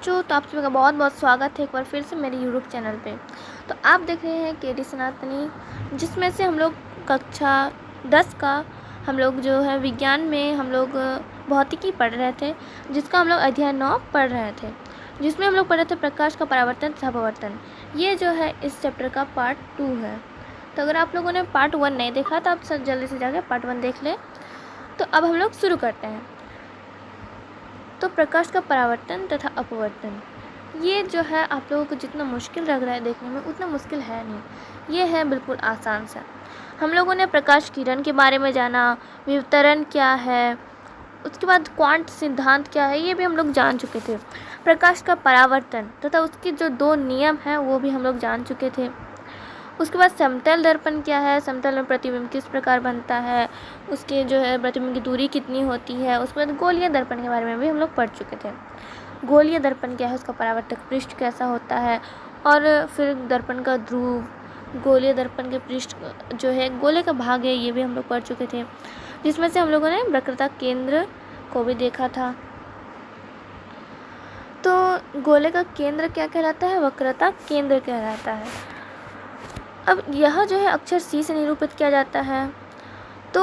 बच्चों, तो आप सभी का बहुत बहुत स्वागत है एक बार फिर से मेरे यूट्यूब चैनल पे। तो आप देख रहे हैं केडी सनातनी, जिसमें से हम लोग कक्षा 10 का हम लोग जो है विज्ञान में हम लोग भौतिकी पढ़ रहे थे, जिसका हम लोग अध्याय 9 पढ़ रहे थे, जिसमें हम लोग पढ़ रहे थे प्रकाश का परावर्तन तथा अपवर्तन। ये जो है इस चैप्टर का पार्ट 2 है। तो अगर आप लोगों ने पार्ट 1 नहीं देखा तो आप सब जल्दी से जाके पार्ट 1 देख लें। तो अब हम लोग शुरू करते हैं। तो प्रकाश का परावर्तन तथा अपवर्तन, ये जो है आप लोगों को जितना मुश्किल लग रहा है देखने में, उतना मुश्किल है नहीं। ये है बिल्कुल आसान सा। हम लोगों ने प्रकाश किरण के बारे में जाना, विवर्तन क्या है, उसके बाद क्वांट सिद्धांत क्या है, ये भी हम लोग जान चुके थे। प्रकाश का परावर्तन तथा उसके जो 2 नियम हैं वो भी हम लोग जान चुके थे। उसके बाद समतल दर्पण क्या है, समतल में प्रतिबिंब किस प्रकार बनता है, उसके जो है प्रतिबिंब की दूरी कितनी होती है। उसके बाद गोलीय दर्पण के बारे में भी हम लोग पढ़ चुके थे। गोलीय दर्पण क्या है, उसका परावर्तक पृष्ठ कैसा होता है, और फिर दर्पण का ध्रुव, गोलीय दर्पण के पृष्ठ जो है गोले का भाग है, ये भी हम लोग पढ़ चुके थे, जिसमें से हम लोगों ने वक्रता केंद्र को भी देखा था। तो गोले का केंद्र क्या कहलाता है, वक्रता केंद्र कहलाता है। अब यह जो है अक्षर सी से निरूपित किया जाता है। तो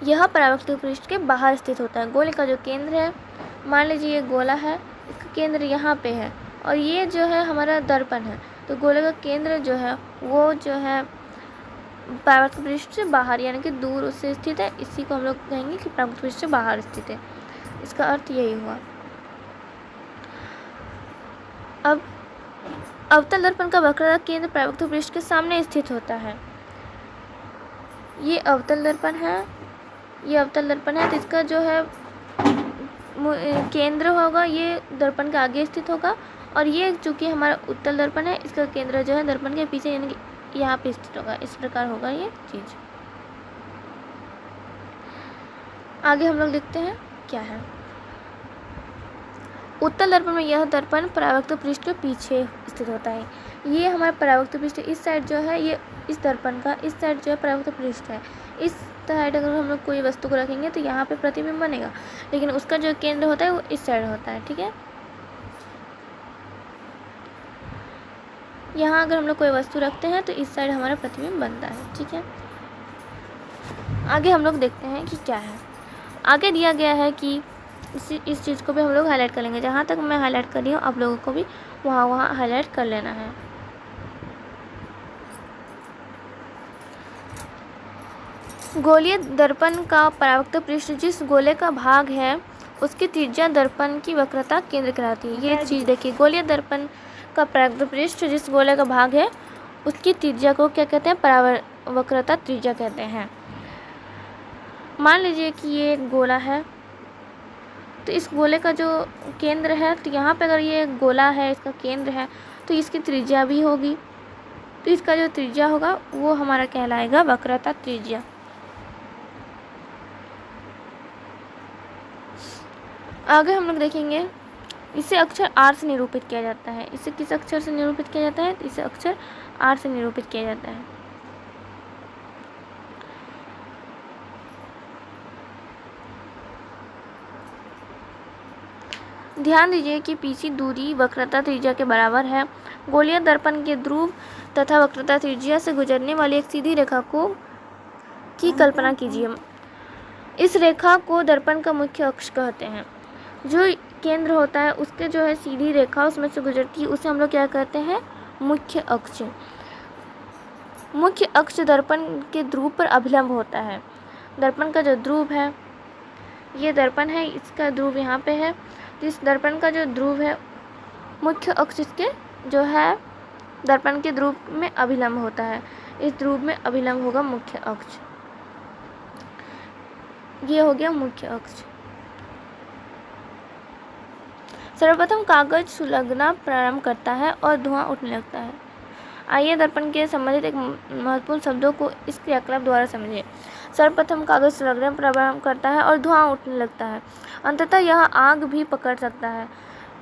यह परावर्तक पृष्ठ के बाहर स्थित होता है। गोले का जो केंद्र है, मान लीजिए ये गोला है, इसका केंद्र यहाँ पे है, और ये जो है हमारा दर्पण है। तो गोले का केंद्र जो है वो जो है परावर्तक पृष्ठ से बाहर यानी कि दूर उससे स्थित है। इसी को हम लोग कहेंगे कि परावर्तक पृष्ठ से बाहर स्थित है। इसका अर्थ यही हुआ। अब अवतल दर्पण का वक्रता केंद्र परावर्तक पृष्ठ के सामने स्थित होता है। ये अवतल दर्पण है, ये अवतल दर्पण है, तो इसका जो है केंद्र होगा ये दर्पण के आगे स्थित होगा, और ये चूँकि हमारा उत्तल दर्पण है, इसका केंद्र जो है दर्पण के पीछे यानी कि यहाँ पे स्थित होगा। इस प्रकार होगा ये चीज़। आगे हम लोग देखते हैं क्या है। उत्तल दर्पण में यह दर्पण परावर्तक पृष्ठ के पीछे स्थित होता है। ये हमारा परावर्तक पृष्ठ इस साइड जो है, ये इस दर्पण का इस साइड जो है परावर्तक पृष्ठ है। इस साइड अगर हम लोग कोई वस्तु को रखेंगे तो यहाँ पे प्रतिबिंब बनेगा, लेकिन उसका जो केंद्र होता है वो इस साइड होता है। ठीक है, यहाँ अगर हम लोग कोई वस्तु रखते हैं तो इस साइड हमारा प्रतिबिंब बनता है। ठीक है, आगे हम लोग देखते हैं कि क्या है। आगे दिया गया है कि इस चीज़ को भी हम लोग हाईलाइट कर लेंगे। जहाँ तक मैं हाईलाइट कर रही हूँ आप लोगों को भी वहाँ हाईलाइट कर लेना है। गोलीय दर्पण का परावर्तक पृष्ठ जिस गोले का भाग है उसकी त्रिज्या दर्पण की वक्रता केंद्र कहलाती है। ये चीज़ देखिए, गोलीय दर्पण का परावर्तक पृष्ठ जिस गोले का भाग है उसकी त्रिज्या को क्या कहते हैं, वक्रता त्रिज्या कहते हैं। मान लीजिए कि ये एक गोला है, तो इस गोले का जो केंद्र है, तो यहाँ पे अगर ये गोला है, इसका केंद्र है, तो इसकी त्रिज्या भी होगी। तो इसका जो त्रिज्या होगा वो हमारा कहलाएगा वक्रता त्रिज्या। आगे हम लोग देखेंगे, इसे अक्षर R से निरूपित किया जाता है। इसे किस अक्षर से निरूपित किया जाता है, तो इसे अक्षर R से निरूपित किया जाता है। ध्यान दीजिए कि पीछी दूरी वक्रता त्रिज्या के बराबर है। गोलीय दर्पण के ध्रुव तथा वक्रता त्रिज्या से गुजरने वाली एक सीधी रेखा की कल्पना कीजिए। इस रेखा को दर्पण का मुख्य अक्ष कहते हैं। जो केंद्र होता है उसके जो है सीधी रेखा उसमें से गुजरती है, उसे हम लोग क्या कहते हैं, मुख्य अक्ष। मुख्य अक्ष दर्पण के ध्रुव पर अभिलंब होता है। दर्पण का जो ध्रुव है, ये दर्पण है, इसका ध्रुव यहाँ पे है। इस दर्पण का जो ध्रुव है, मुख्य अक्ष इसके जो है दर्पण के ध्रुव में अभिलंब होता है। इस ध्रुव में अभिलंब होगा मुख्य अक्ष। ये हो गया मुख्य अक्ष। सर्वप्रथम कागज सुलगना प्रारंभ करता है और धुआं उठने लगता है। आइए दर्पण के संबंधित एक महत्वपूर्ण शब्दों को इस क्रियाकलाप द्वारा समझिए। सर्वप्रथम कागज सुलगना प्रारंभ करता है और धुआं उठने लगता है। अंततः यह आग भी पकड़ सकता है।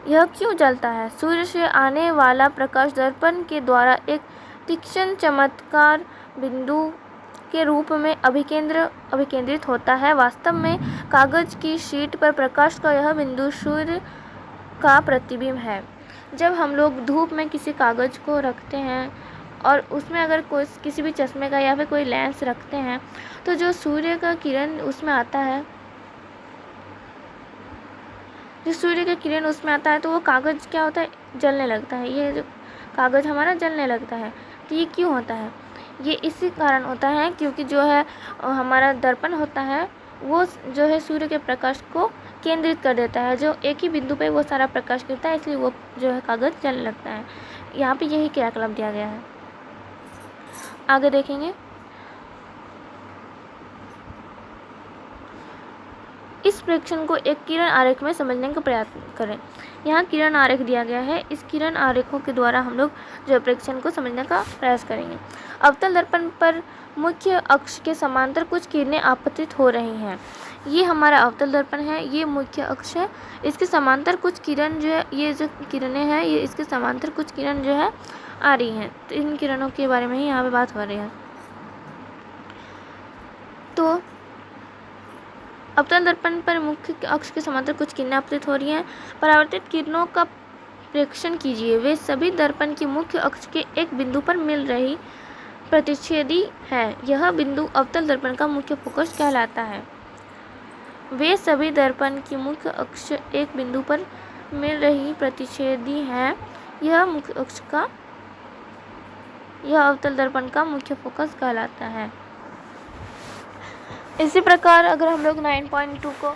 यह क्यों जलता है? सूर्य से आने वाला प्रकाश दर्पण के द्वारा एक तीक्ष्ण चमत्कार बिंदु के रूप में अभिकेंद्रित होता है। वास्तव में कागज की शीट पर प्रकाश का यह बिंदु सूर्य का प्रतिबिंब है। जब हम लोग धूप में किसी कागज़ को रखते हैं और उसमें अगर कोई किसी भी चश्मे का या फिर कोई लेंस रखते हैं तो जो सूर्य का किरण उसमें आता है, जो सूर्य का किरण उसमें आता है तो वो कागज़ क्या होता है, जलने लगता है। ये जो कागज़ हमारा जलने लगता है, तो ये क्यों होता है? ये इसी कारण होता है क्योंकि जो है हमारा दर्पण होता है वो जो है सूर्य के प्रकाश को केंद्रित कर देता है, जो एक ही बिंदु पे वो सारा प्रकाश गिरता है, इसलिए वो जो है कागज़ जलने लगता है। यहाँ पे यही क्रियाकलाप दिया गया है। आगे देखेंगे। इस प्रेक्षण को एक किरण आरेख में समझने का प्रयास करें। यहाँ किरण आरेख दिया गया है। इस किरण आरेखों के द्वारा हम लोग जो प्रेक्षण को समझने का प्रयास करेंगे। अवतल दर्पण पर मुख्य अक्ष के समांतर कुछ किरणें आपतित हो रही हैं। ये हमारा अवतल दर्पण है, ये मुख्य अक्ष है। इसके समांतर कुछ किरण जो है, ये जो किरणें हैं ये इसके समांतर कुछ किरण जो है आ रही हैं। तो इन किरणों के बारे में ही यहाँ पे बात हो रही है। तो अवतल दर्पण पर मुख्य अक्ष के समांतर कुछ किरणें आपतित हो रही हैं। परावर्तित किरणों का प्रेक्षण कीजिए। वे सभी दर्पण के मुख्य अक्ष के एक बिंदु पर मिल रही प्रतिच्छेदी है। यह बिंदु अवतल दर्पण का मुख्य फोकस कहलाता है। वे सभी दर्पण की मुख्य अक्ष एक बिंदु पर मिल रही प्रतिच्छेदी है। यह मुख्य अक्ष का यह अवतल दर्पण का मुख्य फोकस कहलाता है। इसी प्रकार अगर हम लोग 9.2 को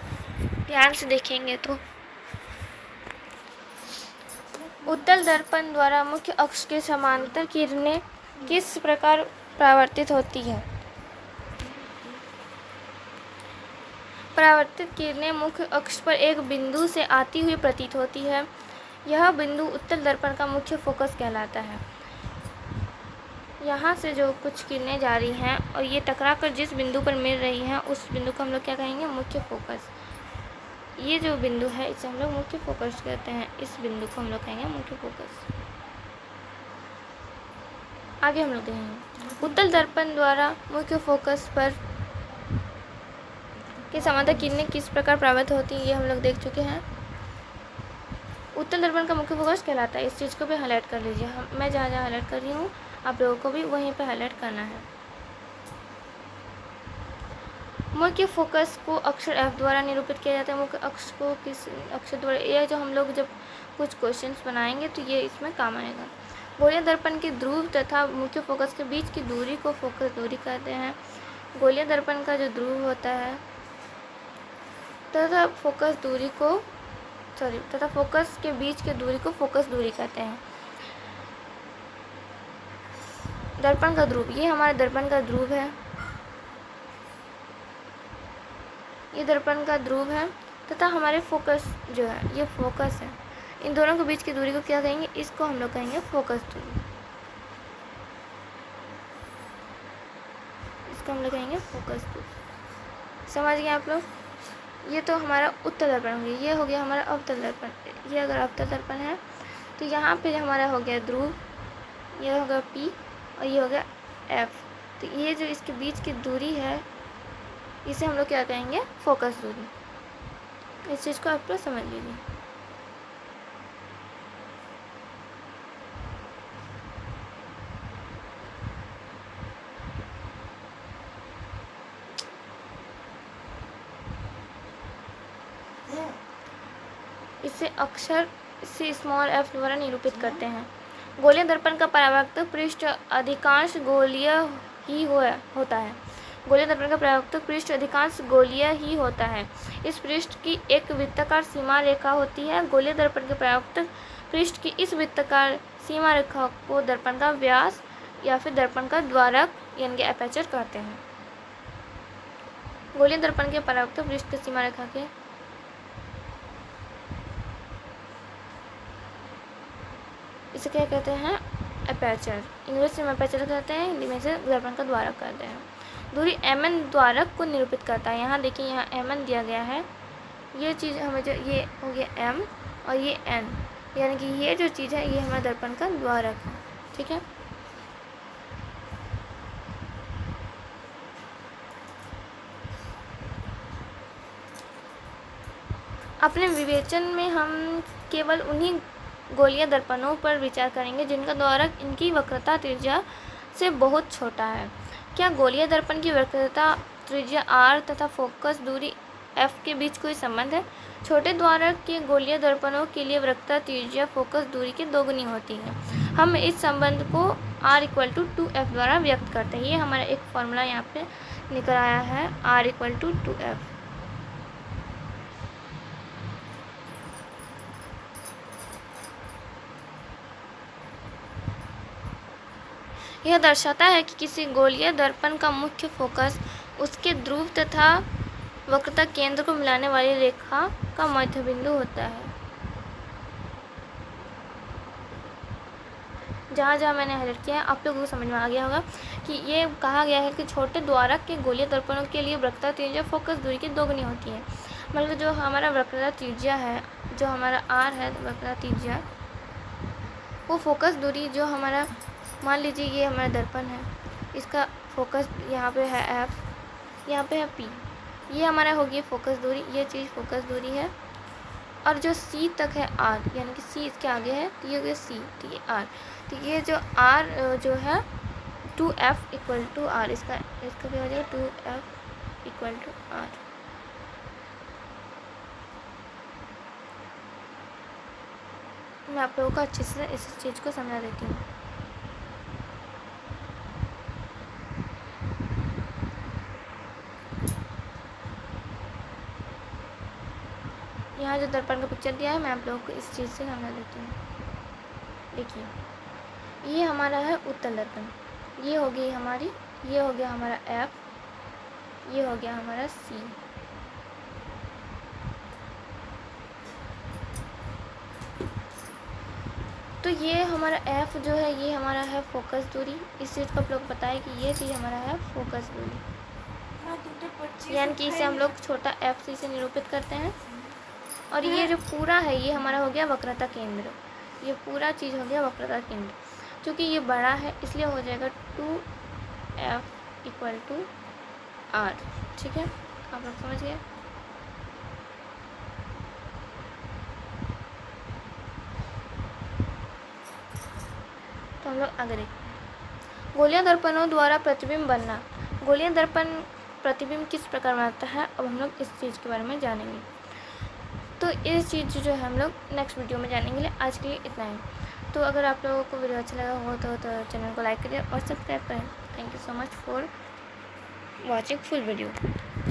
ध्यान से देखेंगे तो उत्तल दर्पण द्वारा मुख्य अक्ष के समांतर किरणें किस प्रकार परावर्तित होती है। परावर्तित किरणें मुख्य अक्ष पर एक बिंदु से आती हुई प्रतीत होती है। यह बिंदु उत्तल दर्पण का मुख्य फोकस कहलाता है। यहाँ से जो कुछ किरणें जा रही हैं और ये टकराकर जिस बिंदु पर मिल रही हैं उस बिंदु को हम लोग क्या कहेंगे, मुख्य फोकस। ये जो बिंदु है इसे हम लोग मुख्य फोकस कहते हैं। इस बिंदु को हम लोग कहेंगे मुख्य फोकस। आगे हम लोग देखेंगे उत्तल दर्पण द्वारा मुख्य फोकस पर के समांतर किरणें किस प्रकार प्रभावित होती हैं, ये हम लोग देख चुके हैं। उत्तल दर्पण का मुख्य फोकस कहलाता है। इस चीज़ को भी हाईलाइट कर लीजिए। मैं जहाँ जहाँ हाईलाइट कर रही हूँ आप लोगों को भी वहीं पे हाईलाइट करना है। मुख्य फोकस को अक्षर F द्वारा निरूपित किया जाता है। मुख्य अक्ष को किस अक्षर द्वारा, ये जो हम लोग जब कुछ क्वेश्चंस बनाएंगे तो ये इसमें काम आएगा। गोलीय दर्पण के ध्रुव तथा मुख्य फोकस के बीच की दूरी को फोकस दूरी कहते हैं। गोलीय दर्पण का जो ध्रुव होता है तथा फोकस के बीच की दूरी को फोकस दूरी कहते हैं। दर्पण का ध्रुव, ये हमारे दर्पण का ध्रुव है, ये दर्पण का ध्रुव है तथा हमारे फोकस जो है ये फोकस है। इन दोनों के बीच की दूरी को क्या कहेंगे, इसको हम लोग कहेंगे फोकस दूरी। इसको हम लोग कहेंगे फोकस दूरी। समझ गए आप लोग। ये तो हमारा उत्तल दर्पण हो गया। ये हो गया हमारा अवतल दर्पण। ये अगर अवतल दर्पण है तो यहाँ पे हमारा हो गया ध्रुव, ये होगा P और ये हो गया F। तो ये जो इसके बीच की दूरी है इसे हम लोग क्या कहेंगे, फोकस दूरी। इस चीज़ को आप लोग समझ लीजिए। इसे अक्षर से स्मॉल f द्वारा निरूपित करते हैं। गोलीय दर्पण का परावर्तक पृष्ठ अधिकांश गोलीय ही होता है। गोलीय दर्पण का परावर्तक पृष्ठ अधिकांश गोलीय ही होता है। इस पृष्ठ की एक वृत्ताकार सीमा रेखा होती है। गोलीय दर्पण के परावर्तक पृष्ठ की इस वृत्ताकार सीमा रेखा को दर्पण का व्यास या फिर दर्पण का द्वारक यानी कि एपर्चर कहते हैं। गोलीय दर्पण के परावर्तक पृष्ठ की सीमा रेखा के इसे क्या कहते हैं, एपर्चर। इंग्लिश में एपर्चर कहते हैं, हिंदी में से दर्पण का द्वारक कहते हैं। दूरी mn द्वारक को निरूपित करता है। यहाँ देखिए यहाँ mn दिया गया है। ये चीज़ हमें जो ये हो गया m और ये n, यानी कि ये जो चीज़ है ये हमारा दर्पण का द्वारक है। ठीक है। अपने विवेचन में हम केवल उन्हीं गोलीय दर्पणों पर विचार करेंगे जिनका द्वारक इनकी वक्रता त्रिज्या से बहुत छोटा है। क्या गोलीय दर्पण की वक्रता त्रिज्या r तथा फोकस दूरी f के बीच कोई संबंध है? छोटे द्वारक के गोलीय दर्पणों के लिए वक्रता त्रिज्या फोकस दूरी के दोगुनी होती है। हम इस संबंध को r = 2f द्वारा व्यक्त करते हैं। ये हमारा एक फॉर्मूला यहाँ पे निकल आया है, r = 2f। यह दर्शाता है कि किसी गोलीय दर्पण का मुख्य फोकस उसके ध्रुव तथा वक्रता केंद्र को मिलाने वाली रेखा का मध्य बिंदु होता है। जहाँ जहाँ मैंने हाईलाइट किया है आप लोगों को समझ में आ गया होगा कि ये कहा गया है कि छोटे द्वारक के गोलीय दर्पणों के लिए वक्रता त्रिज्या फोकस दूरी की दोगुनी होती है। मतलब जो हमारा वक्रता त्रिज्या है, जो हमारा r है वक्रता त्रिज्या, वो फोकस दूरी जो हमारा, मान लीजिए ये हमारा दर्पण है, इसका फोकस यहाँ पे है f, यहाँ पे है p, ये हमारा होगी फोकस दूरी, ये चीज़ फोकस दूरी है। और जो c तक है r, यानी कि c इसके आगे है तो ये हो गया c, ठीक है r। तो ये जो r जो है 2f = r, इसका क्या हो जाएगा 2f = r। मैं आप लोगों को अच्छे से इस चीज़ को समझा देती हूँ। यहाँ जो दर्पण का पिक्चर दिया है मैं आप लोगों को इस चीज़ से समझा देती हूँ। देखिए ये हमारा है उत्तल दर्पण, ये हो गई हमारी, ये हो गया हमारा f, ये हो गया हमारा c। तो ये हमारा f जो है ये हमारा है फोकस दूरी। इस चीज़ को आप लोग पता है कि ये चीज़ हमारा है फोकस दूरी, यानी कि इसे हम लोग छोटा f से इसे निरूपित करते हैं। और ये जो पूरा है ये हमारा हो गया वक्रता केंद्र, ये पूरा चीज़ हो गया वक्रता केंद्र। क्योंकि ये बड़ा है इसलिए हो जाएगा 2f = r। ठीक है, आप लोग समझ गए। तो हम लोग आगे देखते हैं गोलीय दर्पणों द्वारा प्रतिबिंब बनना। गोलीय दर्पण प्रतिबिंब किस प्रकार बनता है, अब हम लोग इस चीज़ के बारे में जानेंगे। तो इस चीज़ जो है हम लोग नेक्स्ट वीडियो में जानेंगे। आज के लिए इतना ही। तो अगर आप लोगों को वीडियो अच्छा लगा हो तो चैनल को लाइक करें और सब्सक्राइब करें। Thank you so much for watching full video.